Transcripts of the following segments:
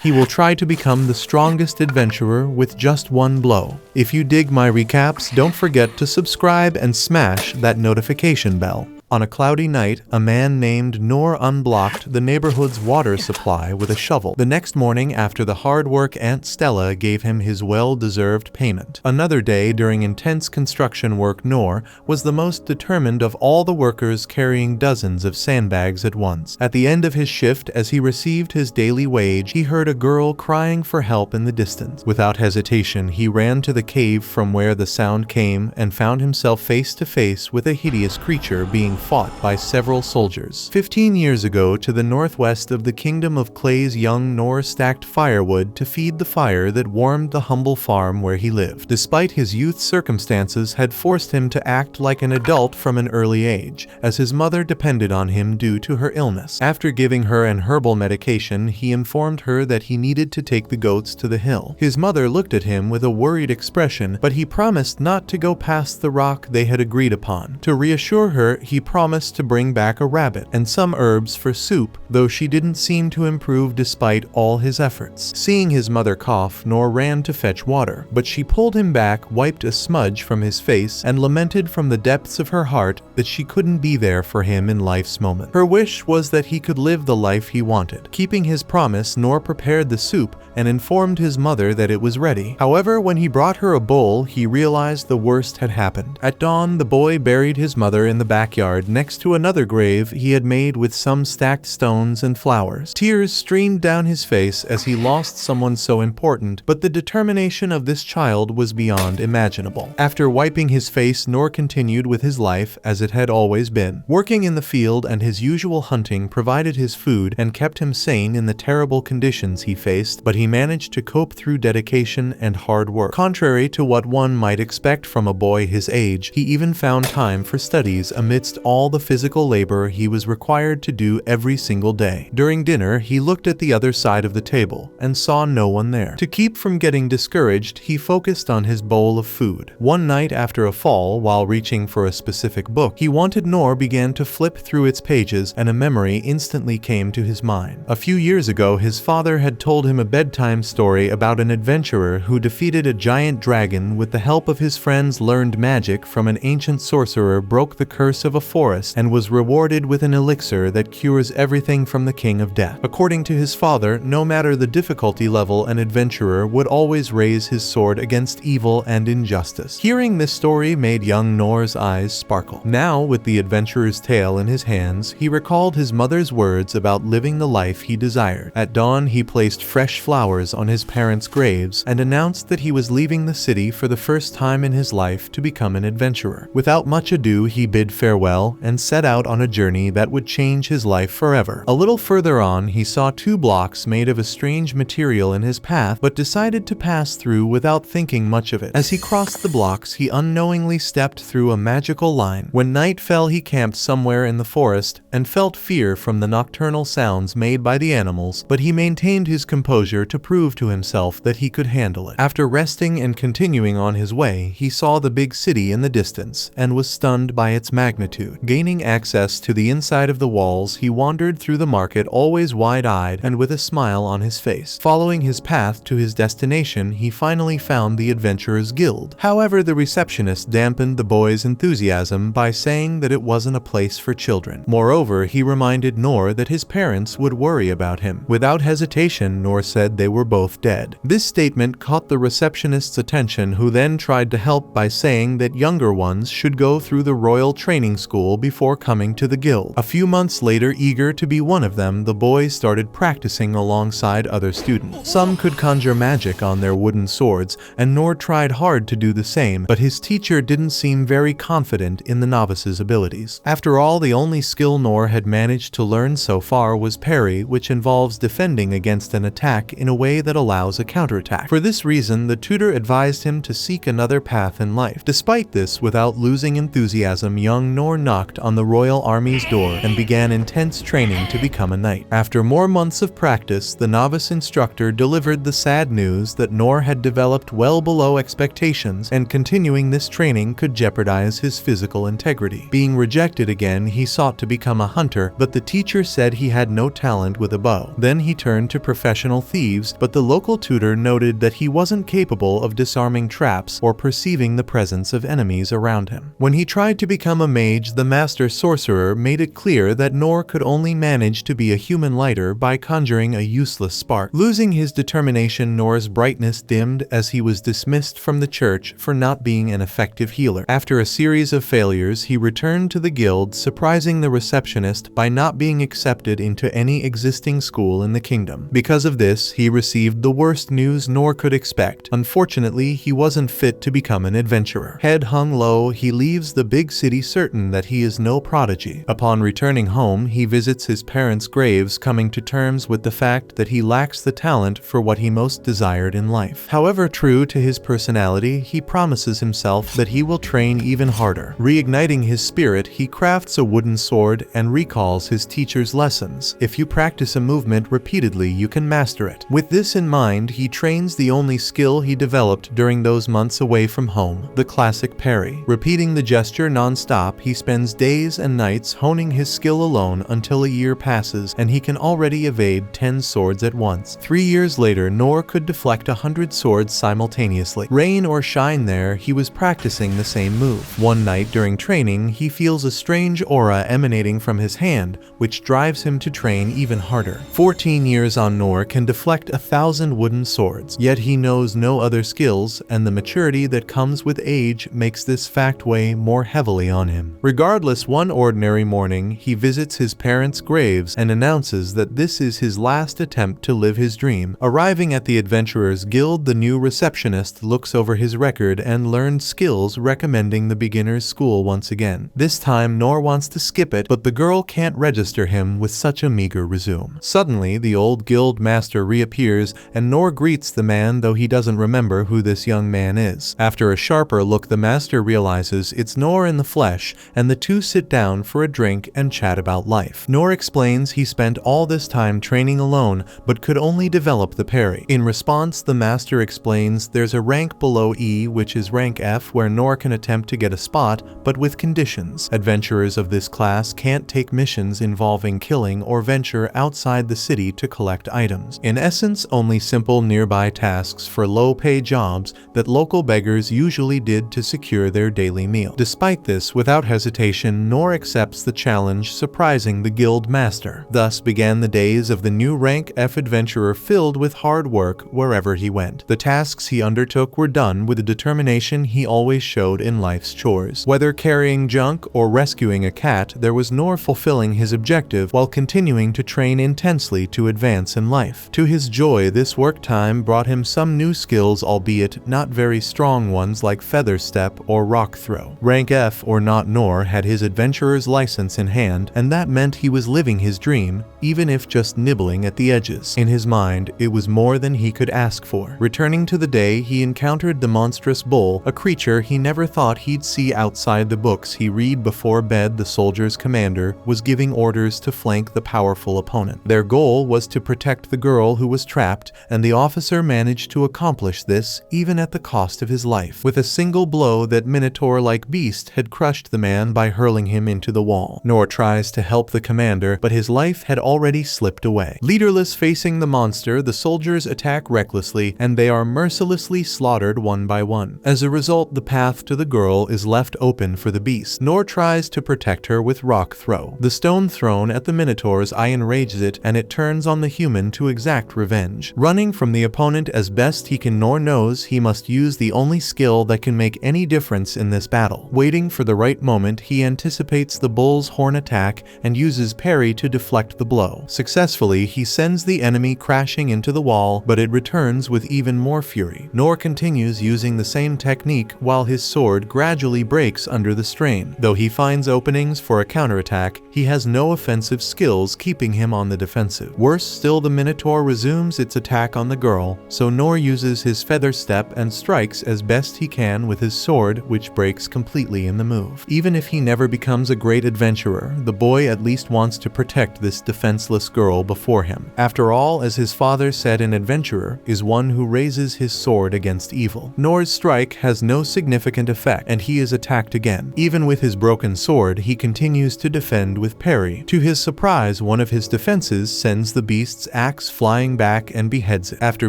He will try to become the strongest adventurer with just one blow. If you dig my recaps, don't forget to subscribe and smash that notification bell. On a cloudy night, a man named Noor unblocked the neighborhood's water supply with a shovel. The next morning, after the hard work, Aunt Stella gave him his well-deserved payment. Another day during intense construction work, Noor was the most determined of all the workers, carrying dozens of sandbags at once. At the end of his shift, as he received his daily wage, he heard a girl crying for help in the distance. Without hesitation, he ran to the cave from where the sound came and found himself face to face with a hideous creature being fought by several soldiers. 15 years ago, to the northwest of the Kingdom of Clay's young Noor stacked firewood to feed the fire that warmed the humble farm where he lived. Despite his youth, circumstances had forced him to act like an adult from an early age, as his mother depended on him due to her illness. After giving her an herbal medication, he informed her that he needed to take the goats to the hill. His mother looked at him with a worried expression, but he promised not to go past the rock they had agreed upon. To reassure her, he promised to bring back a rabbit and some herbs for soup, though she didn't seem to improve despite all his efforts. Seeing his mother cough, Noor ran to fetch water, but she pulled him back, wiped a smudge from his face, and lamented from the depths of her heart that she couldn't be there for him in life's moment. Her wish was that he could live the life he wanted. Keeping his promise, Noor prepared the soup and informed his mother that it was ready. However, when he brought her a bowl, he realized the worst had happened. At dawn, the boy buried his mother in the backyard next to another grave he had made with some stacked stones and flowers. Tears streamed down his face as he lost someone so important, but the determination of this child was beyond imaginable. After wiping his face, Noor continued with his life as it had always been. Working in the field and his usual hunting provided his food and kept him sane in the terrible conditions he faced, but he managed to cope through dedication and hard work. Contrary to what one might expect from a boy his age, he even found time for studies amidst all the physical labor he was required to do every single day. During dinner, he looked at the other side of the table and saw no one there. To keep from getting discouraged, he focused on his bowl of food. One night after a fall, while reaching for a specific book he wanted, Noor began to flip through its pages and a memory instantly came to his mind. A few years ago, his father had told him a bedtime story about an adventurer who defeated a giant dragon with the help of his friends, learned magic from an ancient sorcerer, broke the curse of a forest, and was rewarded with an elixir that cures everything from the king of death. According to his father, no matter the difficulty level, an adventurer would always raise his sword against evil and injustice. Hearing this story made young Noor's eyes sparkle. Now, with the adventurer's tale in his hands, he recalled his mother's words about living the life he desired. At dawn, he placed fresh flowers on his parents' graves and announced that he was leaving the city for the first time in his life to become an adventurer. Without much ado, he bid farewell and set out on a journey that would change his life forever. A little further on, he saw two blocks made of a strange material in his path, but decided to pass through without thinking much of it. As he crossed the blocks, he unknowingly stepped through a magical line. When night fell, he camped somewhere in the forest and felt fear from the nocturnal sounds made by the animals, but he maintained his composure to prove to himself that he could handle it. After resting and continuing on his way, he saw the big city in the distance and was stunned by its magnitude. Gaining access to the inside of the walls, he wandered through the market, always wide-eyed and with a smile on his face. Following his path to his destination, he finally found the Adventurers Guild. However, the receptionist dampened the boy's enthusiasm by saying that it wasn't a place for children. Moreover, he reminded Noor that his parents would worry about him. Without hesitation, Noor said they were both dead. This statement caught the receptionist's attention, who then tried to help by saying that younger ones should go through the royal training school before coming to the guild. A few months later, eager to be one of them, the boys started practicing alongside other students. Some could conjure magic on their wooden swords, and Noor tried hard to do the same, but his teacher didn't seem very confident in the novice's abilities. After all, the only skill Noor had managed to learn so far was parry, which involves defending against an attack in a way that allows a counterattack. For this reason, the tutor advised him to seek another path in life. Despite this, without losing enthusiasm, young Noor knocked on the royal army's door and began intense training to become a knight. After more months of practice, the novice instructor delivered the sad news that Noor had developed well below expectations, and continuing this training could jeopardize his physical integrity. Being rejected again, he sought to become a hunter, but the teacher said he had no talent with a bow. Then he turned to professional thieves, but the local tutor noted that he wasn't capable of disarming traps or perceiving the presence of enemies around him. When he tried to become a mage, the master sorcerer made it clear that Noor could only manage to be a human lighter by conjuring a useless spark. Losing his determination, Noor's brightness dimmed as he was dismissed from the church for not being an effective healer. After a series of failures, he returned to the guild, surprising the receptionist by not being accepted into any existing school in the kingdom. Because of this, he received the worst news Noor could expect. Unfortunately, he wasn't fit to become an adventurer. Head hung low, he leaves the big city certain that he is no prodigy. Upon returning home, he visits his parents' graves, coming to terms with the fact that he lacks the talent for what he most desired in life. However, true to his personality, he promises himself that he will train even harder. Reigniting his spirit, he crafts a wooden sword and recalls his teacher's lessons. If you practice a movement repeatedly, you can master it. With this in mind, he trains the only skill he developed during those months away from home, the classic parry. Repeating the gesture non-stop, he spends days and nights honing his skill alone until a year passes and he can already evade 10 swords at once. 3 years later, Noor could deflect 100 swords simultaneously. Rain or shine there, he was practicing the same move. One night during training, he feels a strange aura emanating from his hand, which drives him to train even harder. 14 years on, Noor can deflect 1,000 wooden swords, yet he knows no other skills, and the maturity that comes with age makes this fact weigh more heavily on him. Regardless, one ordinary morning, he visits his parents' graves and announces that this is his last attempt to live his dream. Arriving at the Adventurers Guild, the new receptionist looks over his record and learned skills, recommending the beginner's school once again. This time, Noor wants to skip it, but the girl can't register him with such a meager resume. Suddenly, the old guild master reappears, and Noor greets the man, though he doesn't remember who this young man is. After a sharper look, the master realizes it's Noor in the flesh, and the two sit down for a drink and chat about life. Noor explains he spent all this time training alone, but could only develop the parry. In response, the master explains there's a rank below E, which is rank F, where Noor can attempt to get a spot, but with conditions. Adventurers of this class can't take missions involving killing or venture outside the city to collect items. In essence, only simple nearby tasks for low-pay jobs that local beggars usually did to secure their daily meal. Despite this, without hesitation, Noor accepts the challenge, surprising the guild master. Thus began the days of the new rank F adventurer, filled with hard work wherever he went. The tasks he undertook were done with the determination he always showed in life's chores. Whether carrying junk or rescuing a cat, there was Noor fulfilling his objective while continuing to train intensely to advance in life. To his joy, this work time brought him some new skills, albeit not very strong ones like feather step or rock throw. Rank F or not, Noor had his adventurer's license in hand, and that meant he was living his dream, even if just nibbling at the edges. In his mind, it was more than he could ask for. Returning to the day, he encountered the monstrous bull, a creature he never thought he'd see outside the books he read before bed. The soldier's commander was giving orders to flank the powerful opponent. Their goal was to protect the girl who was trapped, and the officer managed to accomplish this, even at the cost of his life. With a single blow, that minotaur-like beast had crushed the man by hurling him into the wall. Noor tries to help the commander, but his life had already slipped away. Leaderless facing the monster, the soldiers attack recklessly, and they are mercilessly slaughtered one by one. As a result, the path to the girl is left open for the beast. Noor tries to protect her with rock throw. The stone thrown at the minotaur's eye enrages it, and it turns on the human to exact revenge. Running from the opponent as best he can, Noor knows he must use the only skill that can make any difference in this battle. Waiting for the right moment, he anticipates the bull's horn attack and uses parry to deflect the blow. Successfully, he sends the enemy crashing into the wall, but it returns with even more fury. Noor continues using the same technique while his sword gradually breaks under the strain. Though he finds openings for a counterattack, he has no offensive skills, keeping him on the defensive. Worse still, the minotaur resumes its attack on the girl, so Noor uses his feather step and strikes as best he can with his sword, which breaks completely in the move. Even if he he never becomes a great adventurer, the boy at least wants to protect this defenseless girl before him. After all, as his father said, an adventurer is one who raises his sword against evil. Noor's strike has no significant effect, and he is attacked again. Even with his broken sword, he continues to defend with parry. To his surprise, one of his defenses sends the beast's axe flying back and beheads it. After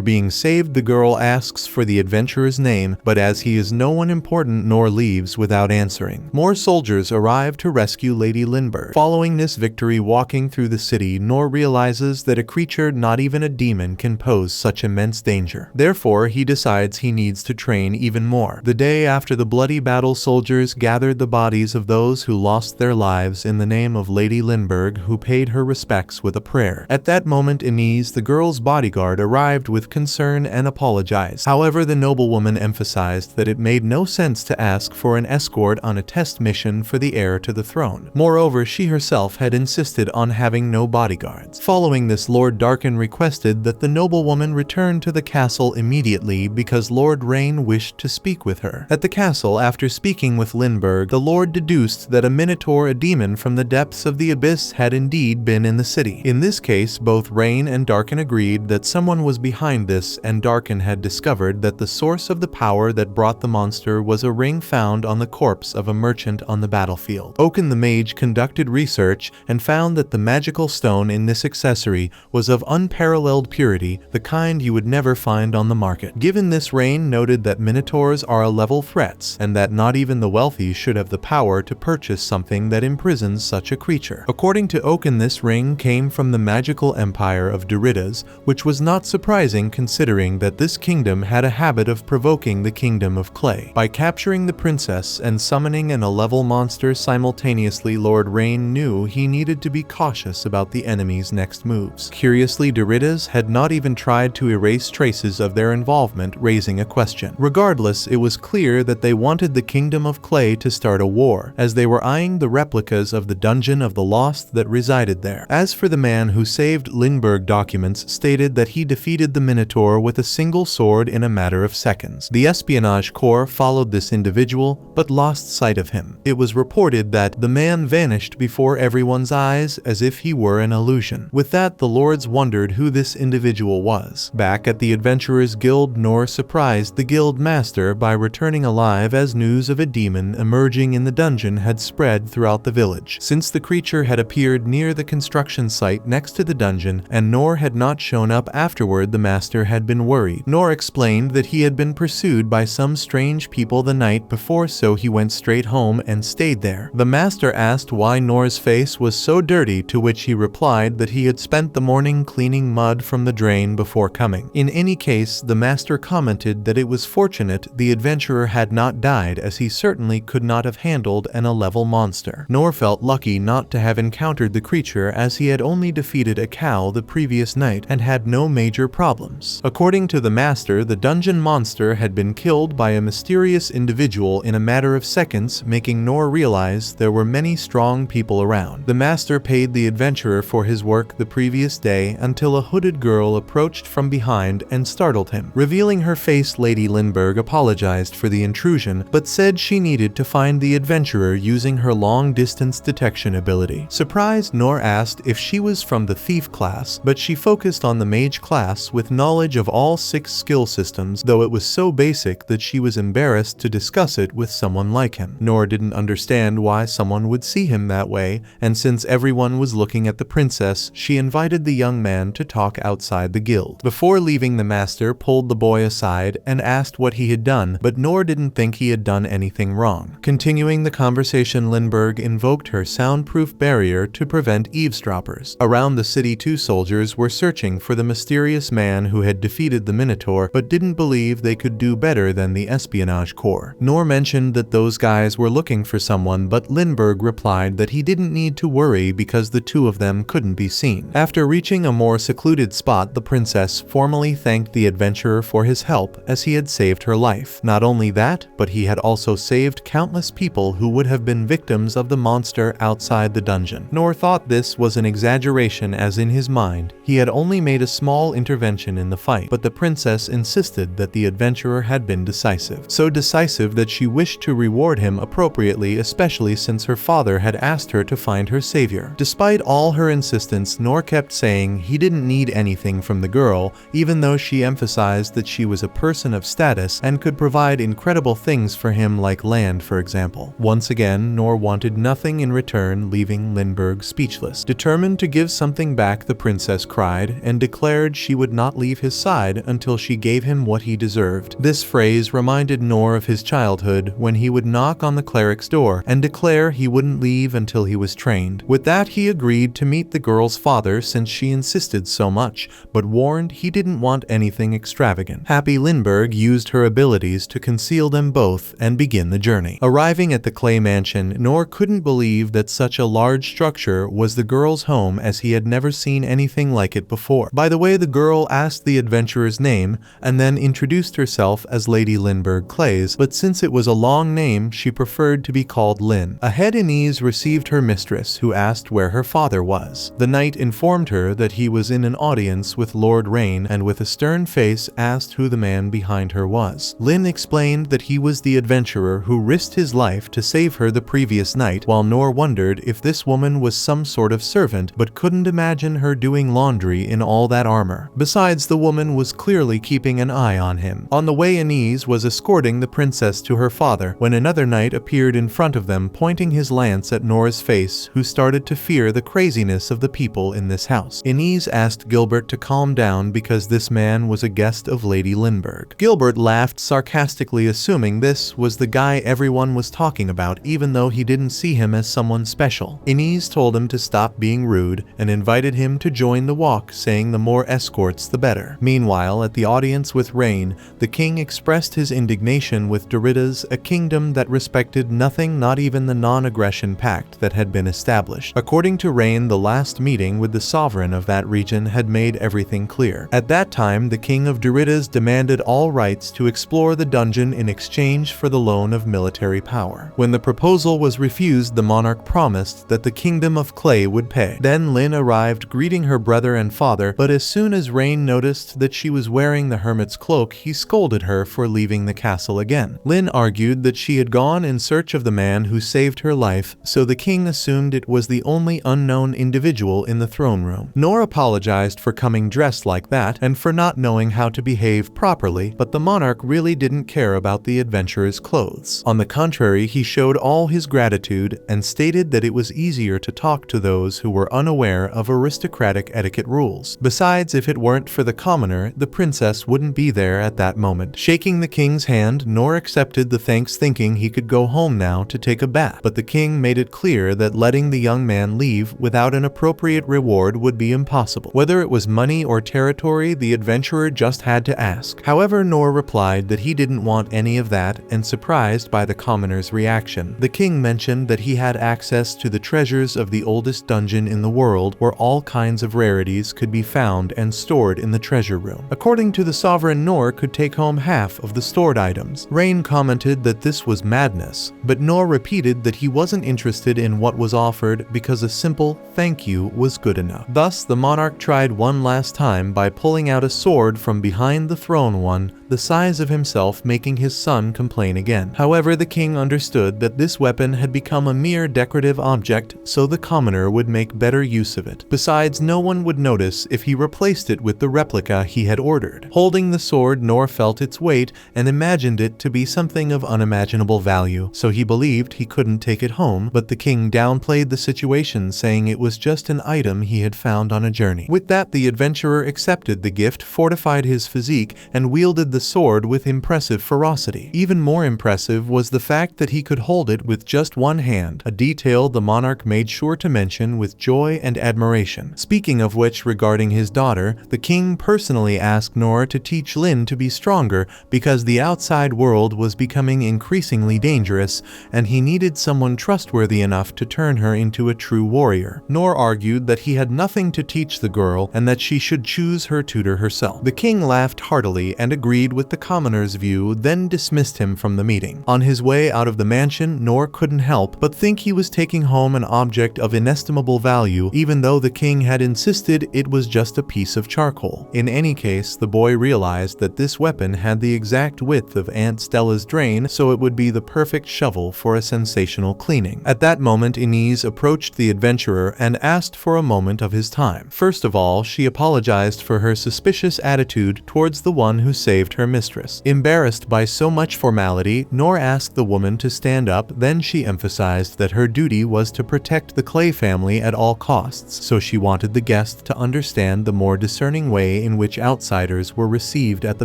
being saved, the girl asks for the adventurer's name, but as he is no one important, Noor leaves without answering. More soldiers arrive to rescue Lady Lindbergh. Following this victory, walking through the city, Noor realizes that a creature, not even a demon, can pose such immense danger. Therefore, he decides he needs to train even more. The day after the bloody battle, soldiers gathered the bodies of those who lost their lives in the name of Lady Lindbergh, who paid her respects with a prayer. At that moment, Inez, the girl's bodyguard, arrived with concern and apologized. However, the noblewoman emphasized that it made no sense to ask for an escort on a test mission for the heir to the throne. Moreover, she herself had insisted on having no bodyguards. Following this, Lord Darkin requested that the noblewoman return to the castle immediately because Lord Rain wished to speak with her. At the castle, after speaking with Lindbergh, the Lord deduced that a minotaur, a demon from the depths of the abyss, had indeed been in the city. In this case, both Rain and Darkin agreed that someone was behind this, and Darkin had discovered that the source of the power that brought the monster was a ring found on the corpse of a merchant on the battlefield. Oaken the mage conducted research and found that the magical stone in this accessory was of unparalleled purity, the kind you would never find on the market. Given this, Rain noted that minotaurs are level threats, and that not even the wealthy should have the power to purchase something that imprisons such a creature. According to Oaken, this ring came from the magical empire of Doritas, which was not surprising considering that this kingdom had a habit of provoking the kingdom of clay. By capturing the princess and summoning an level monster simultaneously, Lord Rain knew he needed to be cautious about the enemy's next moves. Curiously, Doritas had not even tried to erase traces of their involvement, raising a question. Regardless, it was clear that they wanted the kingdom of clay to start a war, as they were eyeing the replicas of the dungeon of the lost that resided there. As for the man who saved Lindbergh, documents stated that he defeated the Minotaur with a single sword in a matter of seconds. The espionage corps followed this individual, but lost sight of him. It was reported that the man vanished before everyone's eyes as if he were an illusion. With that, the lords wondered who this individual was. Back at the Adventurers Guild, Noor surprised the guild master by returning alive as news of a demon emerging in the dungeon had spread throughout the village. Since the creature had appeared near the construction site next to the dungeon and Noor had not shown up afterward, the master had been worried. Noor explained that he had been pursued by some strange people the night before, so he went straight home and stayed there. The master asked why Noor's face was so dirty, to which he replied that he had spent the morning cleaning mud from the drain before coming. In any case, the master commented that it was fortunate the adventurer had not died, as he certainly could not have handled an A-level monster. Noor felt lucky not to have encountered the creature, as he had only defeated a cow the previous night and had no major problems. According to the master, the dungeon monster had been killed by a mysterious individual in a matter of seconds, making Noor realize there were many strong people around. The master paid the adventurer for his work the previous day until a hooded girl approached from behind and startled him. Revealing her face, Lady Lindbergh apologized for the intrusion, but said she needed to find the adventurer using her long-distance detection ability. Surprised, Noor asked if she was from the thief class, but she focused on the mage class with knowledge of all 6 skill systems, though it was so basic that she was embarrassed to discuss it with someone like him. Noor didn't understand why someone would see him that way, and since everyone was looking at the princess, she invited the young man to talk outside the guild. Before leaving, the master pulled the boy aside and asked what he had done, but Noor didn't think he had done anything wrong. Continuing the conversation, Lindbergh invoked her soundproof barrier to prevent eavesdroppers. Around the city, 2 soldiers were searching for the mysterious man who had defeated the Minotaur, but didn't believe they could do better than the espionage corps. Noor mentioned that those guys were looking for someone, but Lindbergh replied that he didn't need to worry because the 2 of them couldn't be seen. After reaching a more secluded spot, the princess formally thanked the adventurer for his help, as he had saved her life. Not only that, but he had also saved countless people who would have been victims of the monster outside the dungeon. Noor thought this was an exaggeration, as in his mind, he had only made a small intervention in the fight, but the princess insisted that the adventurer had been decisive. So decisive that she wished to reward him appropriately, especially since her father had asked her to find her savior. Despite all her insistence, Noor kept saying he didn't need anything from the girl, even though she emphasized that she was a person of status and could provide incredible things for him, like land for example. Once again, Noor wanted nothing in return, leaving Lindbergh speechless. Determined to give something back, the princess cried and declared she would not leave his side until she gave him what he deserved. This phrase reminded Noor of his childhood, when he would knock on the cleric's door and declare he wouldn't leave until he was trained. With that, he agreed to meet the girl's father since she insisted so much, but warned he didn't want anything extravagant. Happy Lindbergh used her abilities to conceal them both and begin the journey. Arriving at the clay mansion, Noor couldn't believe that such a large structure was the girl's home, as he had never seen anything like it before. By the way, the girl asked the adventurer's name and then introduced herself as Lady Lindbergh Clays, but since it was a long name, she preferred to be called Lynn. Ahead, Inez received her mistress, who asked where her father was. The knight informed her that he was in an audience with Lord Rain, and with a stern face asked who the man behind her was. Lynn explained that he was the adventurer who risked his life to save her the previous night, while Noor wondered if this woman was some sort of servant, but couldn't imagine her doing laundry in all that armor. Besides, the woman was clearly keeping an eye on him. On the way, Inez was escorting the princess to her father when another knight appeared in front of them, pointing his lance at Noor's face, who started to fear the craziness of the people in this house. Inez asked Gilbert to calm down because this man was a guest of Lady Lindbergh. Gilbert laughed sarcastically, assuming this was the guy everyone was talking about, even though he didn't see him as someone special. Inez told him to stop being rude and invited him to join the walk, saying the more escorts the better. Meanwhile, at the audience with Rain, the king expressed his indignation with Doritas, a kingdom that respected nothing, not even the non-aggression pact that had been established. According to Rain, the last meeting with the sovereign of that region had made everything clear. At that time, the king of Doritas demanded all rights to explore the dungeon in exchange for the loan of military power. When the proposal was refused, the monarch promised that the kingdom of Clay would pay. Then Lynn arrived, greeting her brother and father, but as soon as Rain noticed that she was wearing the hermit's cloak, he scolded her for leaving the castle again. Lynn argued that she had gone in search of the man who saved her life, so the king assumed it was the only unknown individual in the throne room. Noor apologized for coming dressed like that and for not knowing how to behave properly, but the monarch really didn't care about the adventurer's clothes. On the contrary, he showed all his gratitude and stated that it was easier to talk to those who were unaware of aristocratic etiquette rules. Besides, if it weren't for the commoner, the princess wouldn't be there at that moment. Shaking the king's hand, Noor accepted the thanks, thinking he could go home now to take a bath, but the king made it clear that letting the young man leave without an appropriate reward would be impossible. Whether it was money or territory, the adventurer just had to ask. However, Noor replied that he didn't want any of that, and surprised by the commoner's reaction, the king mentioned that he had access to the treasures of the oldest dungeon in the world, where all kinds of rarities could be found and stored in the treasure room. According to the sovereign, Noor could take home half of the stored items. Rain commented that this was madness, but Noor repeated that he wasn't interested in what was offered because a simple thank you was good enough. Thus, the monarch tried one last time by pulling out a sword from behind the throne, one the size of himself, making his son complain again. However, the king understood that this weapon had become a mere decorative object, so the commoner would make better use of it. Besides, no one would notice if he replaced it with the replica he had ordered. Holding the sword, Noor felt its weight and imagined it to be something of unimaginable value, so he believed he couldn't take it home, but the king downplayed the situation, saying it was just an item he had found on a journey. With that, the adventurer accepted the gift, fortified his physique, and wielded the sword with impressive ferocity. Even more impressive was the fact that he could hold it with just one hand, a detail the monarch made sure to mention with joy and admiration. Speaking of which, regarding his daughter, the king personally asked Noor to teach Lynn to be stronger because the outside world was becoming increasingly dangerous, and he needed someone trustworthy enough to turn her into a true warrior. Noor argued that he had nothing to teach the girl and that she should choose her tutor herself. The king laughed heartily and agreed with the commoner's view, then dismissed him from the meeting. On his way out of the mansion, Noor couldn't help but think he was taking home an object of inestimable value, even though the king had insisted it was just a piece of charcoal. In any case, the boy realized that this weapon had the exact width of Aunt Stella's drain, so it would be the perfect shovel for for a sensational cleaning. At that moment, Inez approached the adventurer and asked for a moment of his time. First of all, she apologized for her suspicious attitude towards the one who saved her mistress. Embarrassed by so much formality, Noor asked the woman to stand up, then she emphasized that her duty was to protect the Clay family at all costs, so she wanted the guest to understand the more discerning way in which outsiders were received at the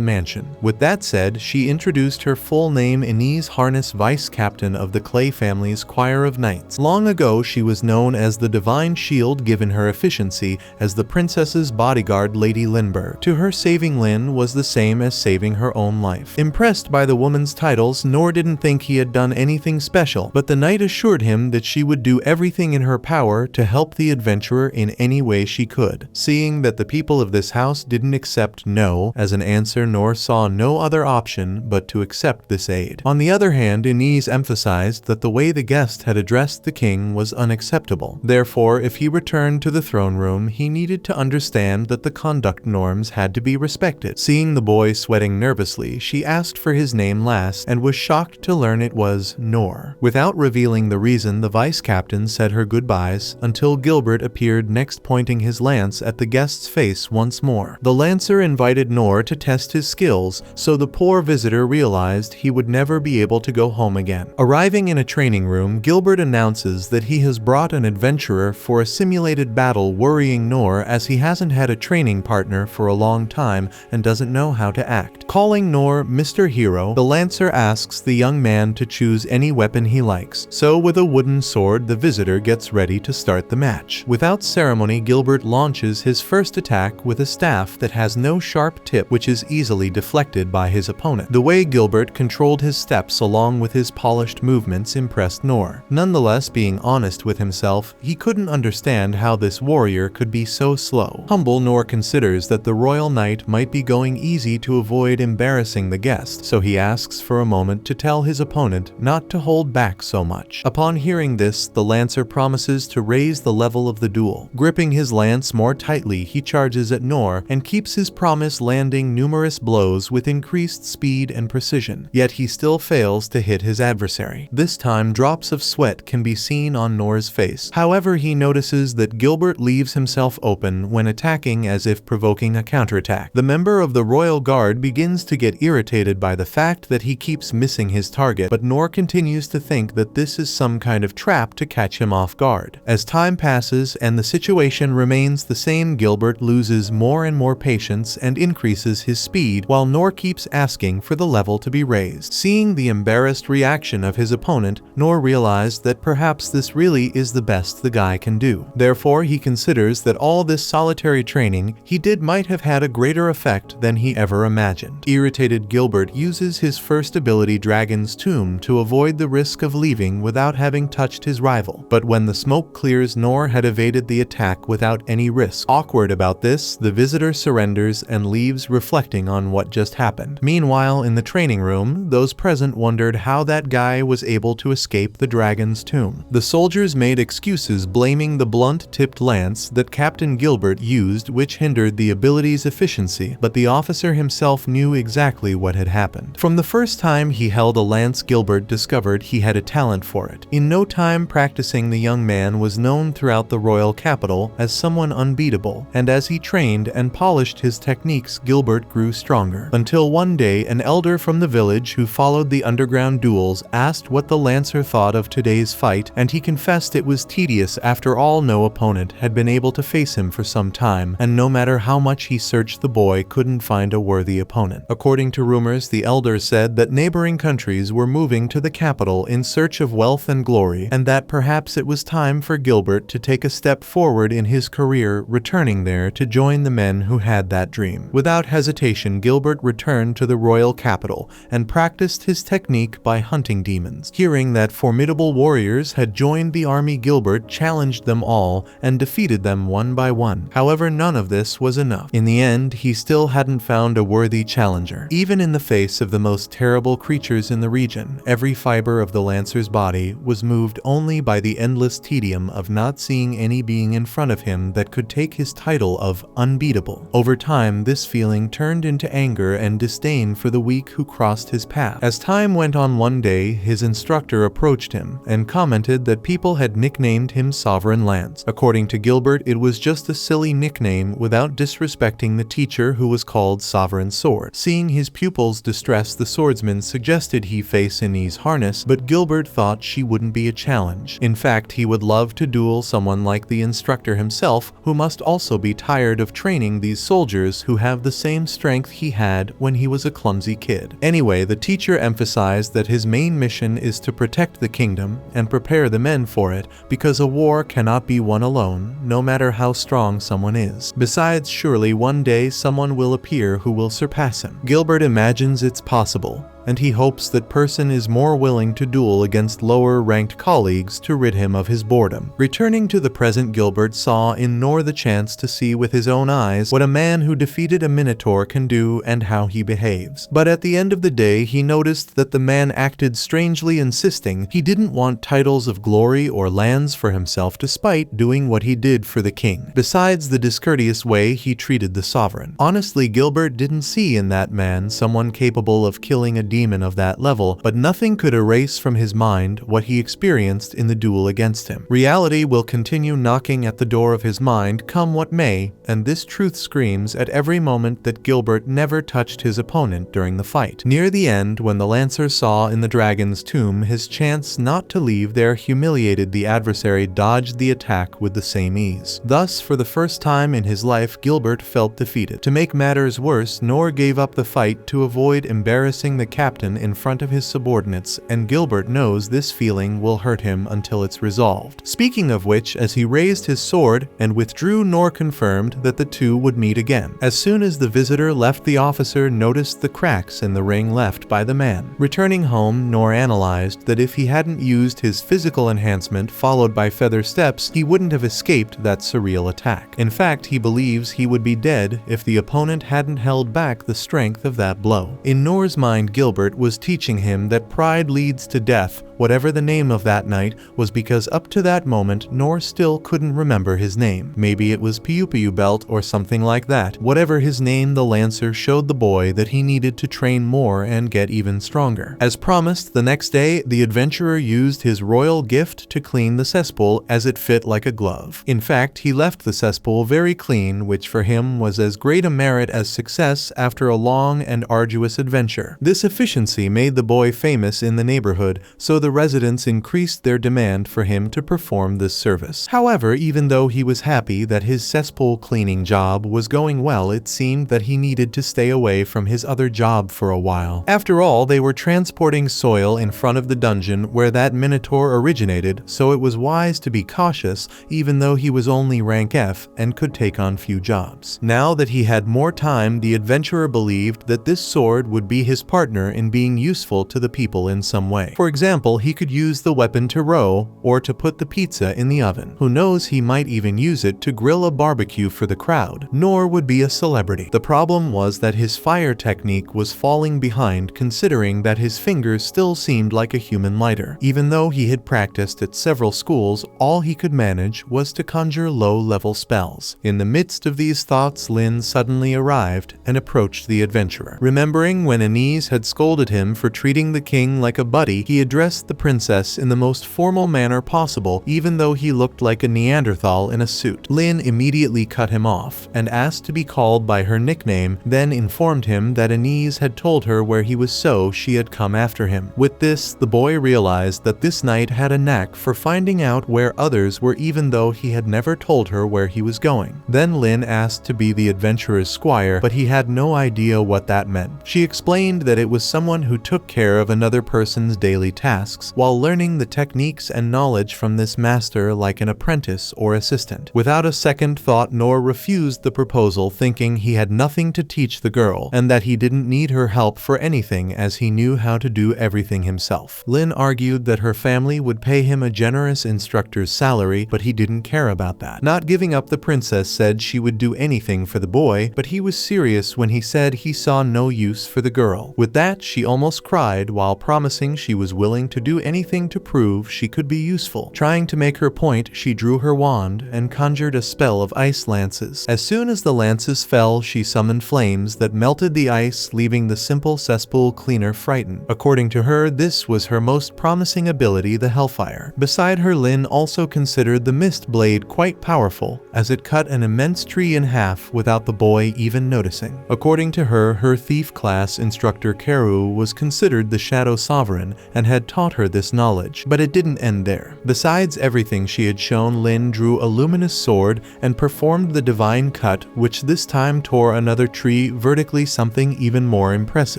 mansion. With that said, she introduced her full name: Inez Harness, Vice Captain of the Clay family's Choir of Knights. Long ago, she was known as the Divine Shield, given her efficiency as the princess's bodyguard, Lady Linber. To her, saving Lin was the same as saving her own life. Impressed by the woman's titles, Noor didn't think he had done anything special, but the knight assured him that she would do everything in her power to help the adventurer in any way she could. Seeing that the people of this house didn't accept no as an answer, Noor saw no other option but to accept this aid. On the other hand, Inez emphasized that the way the guest had addressed the king was unacceptable. Therefore, if he returned to the throne room, he needed to understand that the conduct norms had to be respected. Seeing the boy sweating nervously, she asked for his name last and was shocked to learn it was Noor. Without revealing the reason, the vice captain said her goodbyes until Gilbert appeared next, pointing his lance at the guest's face once more. The lancer invited Noor to test his skills, so the poor visitor realized he would never be able to go home again. Arriving in a training room, Gilbert announces that he has brought an adventurer for a simulated battle, worrying Noor as he hasn't had a training partner for a long time and doesn't know how to act. Calling Noor Mr. Hero, the lancer asks the young man to choose any weapon he likes. So with a wooden sword, the visitor gets ready to start the match. Without ceremony, Gilbert launches his first attack with a staff that has no sharp tip, which is easily deflected by his opponent. The way Gilbert controlled his steps along with his polished movements impressed Noor. Nonetheless, being honest with himself, he couldn't understand how this warrior could be so slow. Humble, Noor considers that the royal knight might be going easy to avoid embarrassing the guest, so he asks for a moment to tell his opponent not to hold back so much. Upon hearing this, the lancer promises to raise the level of the duel. Gripping his lance more tightly, he charges at Noor and keeps his promise, landing numerous blows with increased speed and precision. Yet he still fails to hit his adversary. This time, drops of sweat can be seen on Noor's face. However, he notices that Gilbert leaves himself open when attacking, as if provoking a counterattack. The member of the royal guard begins to get irritated by the fact that he keeps missing his target, but Noor continues to think that this is some kind of trap to catch him off guard. As time passes and the situation remains the same, Gilbert loses more and more patience and increases his speed, while Noor keeps asking for the level to be raised. Seeing the embarrassed reaction of his opponent, Noor realized that perhaps this really is the best the guy can do. Therefore, he considers that all this solitary training he did might have had a greater effect than he ever imagined. Irritated, Gilbert uses his first ability, Dragon's Tomb, to avoid the risk of leaving without having touched his rival. But when the smoke clears, Noor had evaded the attack without any risk. Awkward about this, the visitor surrenders and leaves, reflecting on what just happened. Meanwhile, in the training room, those present wondered how that guy was able to escape the Dragon's Tomb. The soldiers made excuses, blaming the blunt-tipped lance that Captain Gilbert used, which hindered the ability's efficiency, but the officer himself knew exactly what had happened. From the first time he held a lance, Gilbert discovered he had a talent for it. In no time practicing, the young man was known throughout the royal capital as someone unbeatable, and as he trained and polished his techniques, Gilbert grew stronger. Until one day, an elder from the village who followed the underground duels asked what the lancer thought of today's fight, and he confessed it was tedious. After all, no opponent had been able to face him for some time, and no matter how much he searched, the boy couldn't find a worthy opponent. According to rumors, the elder said that neighboring countries were moving to the capital in search of wealth and glory, and that perhaps it was time for Gilbert to take a step forward in his career, returning there to join the men who had that dream. Without hesitation, Gilbert returned to the royal capital and practiced his technique by hunting demons. Hearing that formidable warriors had joined the army, Gilbert challenged them all and defeated them one by one. However, none of this was enough. In the end, he still hadn't found a worthy challenger. Even in the face of the most terrible creatures in the region, every fiber of the lancer's body was moved only by the endless tedium of not seeing any being in front of him that could take his title of unbeatable. Over time, this feeling turned into anger and disdain for the weak who crossed his path. As time went on, one day, his instructor approached him and commented that people had nicknamed him Sovereign Lance. According to Gilbert, it was just a silly nickname without disrespecting the teacher, who was called Sovereign Sword. Seeing his pupils' distress, the swordsman suggested he face Ani's harness, but Gilbert thought she wouldn't be a challenge. In fact, he would love to duel someone like the instructor himself, who must also be tired of training these soldiers who have the same strength he had when he was a clumsy kid. Anyway, the teacher emphasized that his main mission is to protect the kingdom and prepare the men for it, because a war cannot be won alone, no matter how strong someone is. Besides, surely one day someone will appear who will surpass him. Gilbert imagines it's possible, and he hopes that person is more willing to duel against lower-ranked colleagues to rid him of his boredom. Returning to the present, Gilbert saw in Noor the chance to see with his own eyes what a man who defeated a minotaur can do and how he behaves. But at the end of the day, he noticed that the man acted strangely, insisting he didn't want titles of glory or lands for himself despite doing what he did for the king. Besides the discourteous way he treated the sovereign. Honestly, Gilbert didn't see in that man someone capable of killing a demon of that level, but nothing could erase from his mind what he experienced in the duel against him. Reality will continue knocking at the door of his mind, come what may, and this truth screams at every moment that Gilbert never touched his opponent during the fight. Near the end, when the Lancer saw in the dragon's tomb his chance not to leave there, humiliated, the adversary dodged the attack with the same ease. Thus, for the first time in his life, Gilbert felt defeated. To make matters worse, Noor gave up the fight to avoid embarrassing the captain in front of his subordinates, and Gilbert knows this feeling will hurt him until it's resolved. Speaking of which, as he raised his sword and withdrew, Noor confirmed that the two would meet again. As soon as the visitor left, the officer noticed the cracks in the ring left by the man. Returning home, Noor analyzed that if he hadn't used his physical enhancement followed by feather steps, he wouldn't have escaped that surreal attack. In fact, he believes he would be dead if the opponent hadn't held back the strength of that blow. In Noor's mind, Gilbert was teaching him that pride leads to death. Whatever the name of that night was, because up to that moment Noor still couldn't remember his name. Maybe it was Piu Belt or something like that. Whatever his name, the Lancer showed the boy that he needed to train more and get even stronger. As promised, the next day the adventurer used his royal gift to clean the cesspool, as it fit like a glove. In fact, he left the cesspool very clean, which for him was as great a merit as success after a long and arduous adventure. This efficiency made the boy famous in the neighborhood, so the residents increased their demand for him to perform this service. However, even though he was happy that his cesspool cleaning job was going well, it seemed that he needed to stay away from his other job for a while. After all, they were transporting soil in front of the dungeon where that minotaur originated, so it was wise to be cautious, even though he was only rank F and could take on few jobs. Now that he had more time, the adventurer believed that this sword would be his partner in being useful to the people in some way. For example, he could use the weapon to row or to put the pizza in the oven. Who knows, he might even use it to grill a barbecue for the crowd. Noor would be a celebrity. The problem was that his fire technique was falling behind, considering that his fingers still seemed like a human lighter. Even though he had practiced at several schools, all he could manage was to conjure low-level spells. In the midst of these thoughts, Lin suddenly arrived and approached the adventurer. Remembering when Anis had scolded him for treating the king like a buddy, he addressed the princess in the most formal manner possible, even though he looked like a Neanderthal in a suit. Lin immediately cut him off and asked to be called by her nickname, then informed him that Anis had told her where he was, so she had come after him. With this, the boy realized that this knight had a knack for finding out where others were, even though he had never told her where he was going. Then Lin asked to be the adventurer's squire, but he had no idea what that meant. She explained that it was someone who took care of another person's daily tasks, while learning the techniques and knowledge from this master like an apprentice or assistant. Without a second thought, Noor refused the proposal, thinking he had nothing to teach the girl, and that he didn't need her help for anything as he knew how to do everything himself. Lin argued that her family would pay him a generous instructor's salary, but he didn't care about that. Not giving up, the princess said she would do anything for the boy, but he was serious when he said he saw no use for the girl. With that, that, she almost cried while promising she was willing to do anything to prove she could be useful. Trying to make her point, she drew her wand and conjured a spell of ice lances. As soon as the lances fell, she summoned flames that melted the ice, leaving the simple cesspool cleaner frightened. According to her, this was her most promising ability, the Hellfire. Beside her, Lin also considered the mist blade quite powerful, as it cut an immense tree in half without the boy even noticing. According to her, her thief class instructor Karu was considered the Shadow Sovereign and had taught her this knowledge, but it didn't end there. Besides everything she had shown, Lin drew a luminous sword and performed the divine cut, which this time tore another tree vertically, something even more impressive.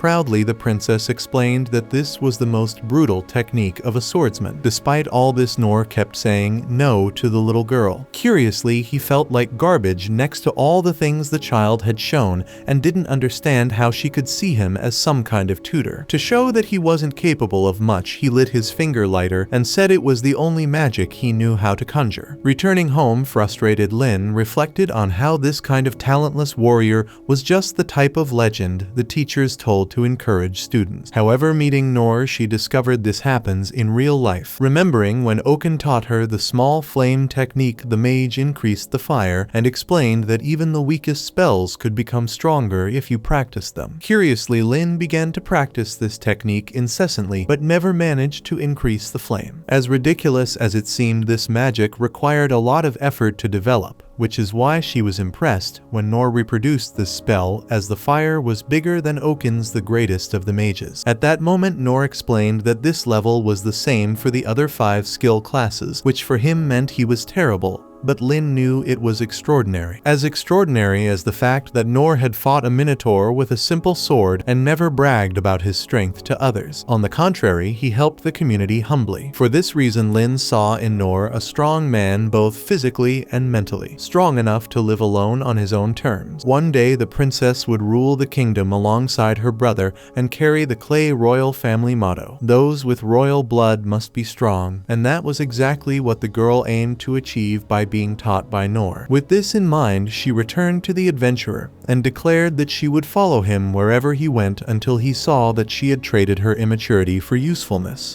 Proudly, the princess explained that this was the most brutal technique of a swordsman. Despite all this, Noor kept saying no to the little girl. Curiously, he felt like garbage next to all the things the child had shown and didn't understand how she could see him as some kind of tutor. To show that he wasn't capable of much, he lit his finger lighter and said it was the only magic he knew how to conjure. Returning home, frustrated, Lin reflected on how this kind of talentless warrior was just the type of legend the teachers told to encourage students. However, meeting Noor, she discovered this happens in real life. Remembering when Oken taught her the small flame technique, the mage increased the fire and explained that even the weakest spells could become stronger if you practiced them. Curiously, Lin began to practice this technique incessantly, but never managed to increase the flame. As ridiculous as it seemed, this magic required a lot of effort to develop, which is why she was impressed when Noor reproduced this spell, as the fire was bigger than Oken's, the greatest of the mages. At that moment, Noor explained that this level was the same for the other 5 skill classes, which for him meant he was terrible. But Lin knew it was extraordinary. As extraordinary as the fact that Noor had fought a minotaur with a simple sword and never bragged about his strength to others. On the contrary, he helped the community humbly. For this reason, Lin saw in Noor a strong man, both physically and mentally, strong enough to live alone on his own terms. One day, the princess would rule the kingdom alongside her brother and carry the clay royal family motto, "Those with royal blood must be strong," and that was exactly what the girl aimed to achieve by being taught by Noor. With this in mind, she returned to the adventurer and declared that she would follow him wherever he went until he saw that she had traded her immaturity for usefulness.